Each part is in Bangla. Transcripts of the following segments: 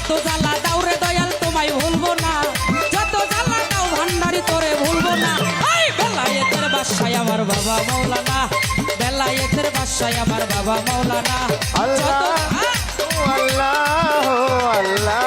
যত জ্বালা দাও রে দয়াল তোমায় ভুলবো না, যত জ্বালা দাও ভান্ডারি তোরে ভুলবো না। এই বেলায়েতের বাদশাহ আমার বাবা মাওলানা, বেলায়েতের বাদশাহ আমার বাবা মাওলানা। আল্লাহ আল্লাহ আল্লাহ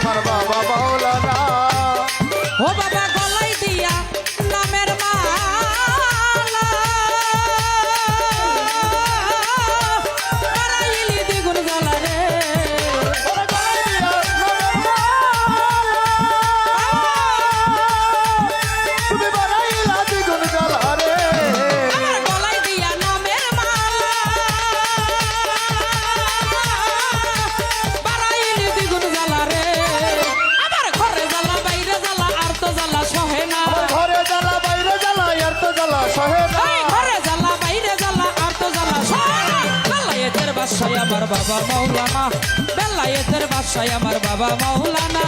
আমার বাবা মাওলানা। ও বাবা গলায় দিয়া নামের মালা, বাড়াইলি দ্বিগুণ জ্বালা রে। তুমি বাড়াইলা দ্বিগুণ জ্বালা রে। আমার গলায় দিয়া নামের মালা, বাড়াইলি দ্বিগুণ জ্বালা রে। আমার ঘরে জ্বালা বাইরে জ্বালা আর তো জ্বালা সহে না, ঘরে জ্বালা বাইরে জ্বালা আর তো জ্বালা সহে না। ঘরে জ্বালা বাইরে জ্বালা আর তো জ্বালা সহে না। বেলায়েতের বাদশাহ আমার বাবা মাওলানা, বেলায়েতের বাদশাহ আমার বাবা মাওলানা।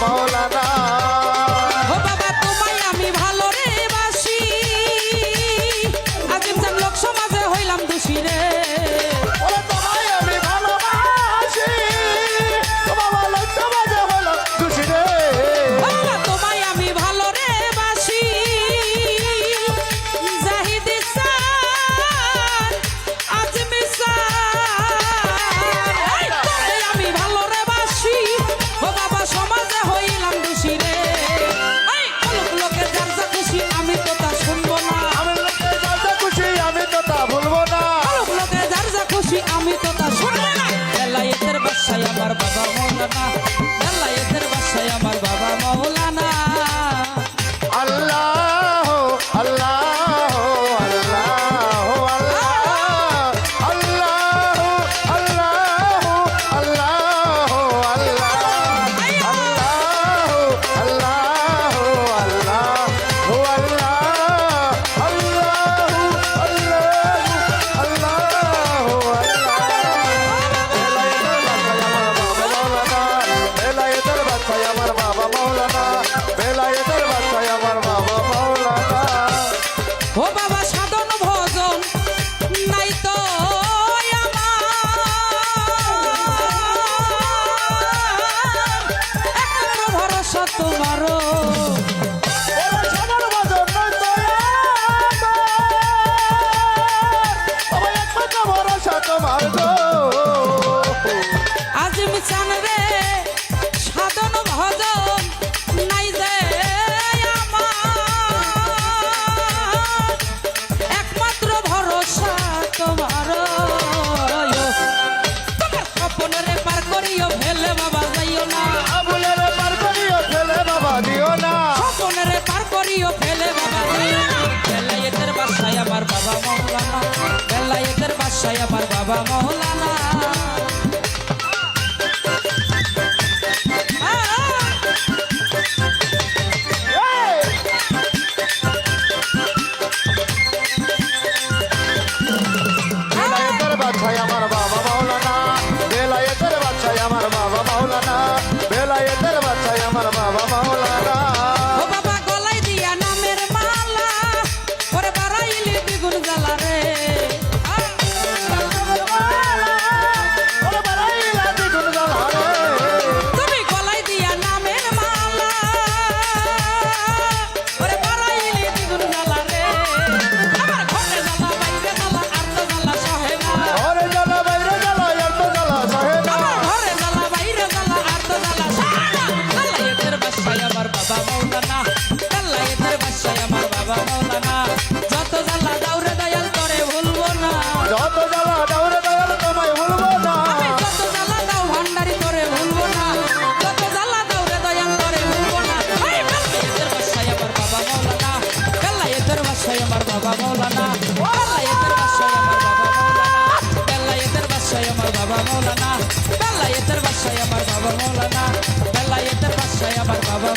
মাওলানা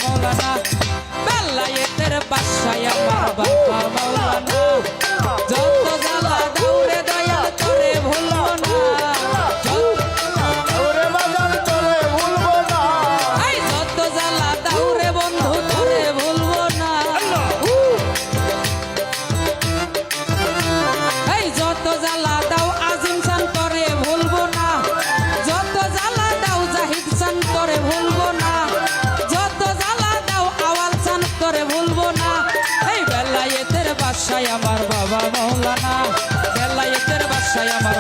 মৌলানা বেলায়েতের বাদশাহ আমার বাবা মৌলানা যত জ্বালা দাউরে দয়াল তোরে ভুলবো না ওরে বাজান তোরে ভুলবো না এই যত জ্বালা দাউরে বন্ধু তোরে ভুলবো না এই যত জ্বালা দাও আজিম চান তোরে ভুলবো না যত জ্বালা দাও জাহিদ চান তোরে ভুলবো না যত জ্বালা দাও আওয়াল চান তোরে ভুলবো না এই বেলায়েতের বাদশাহ আমার বাবা মৌলানা বেলায়েতের বাদশাহ আমার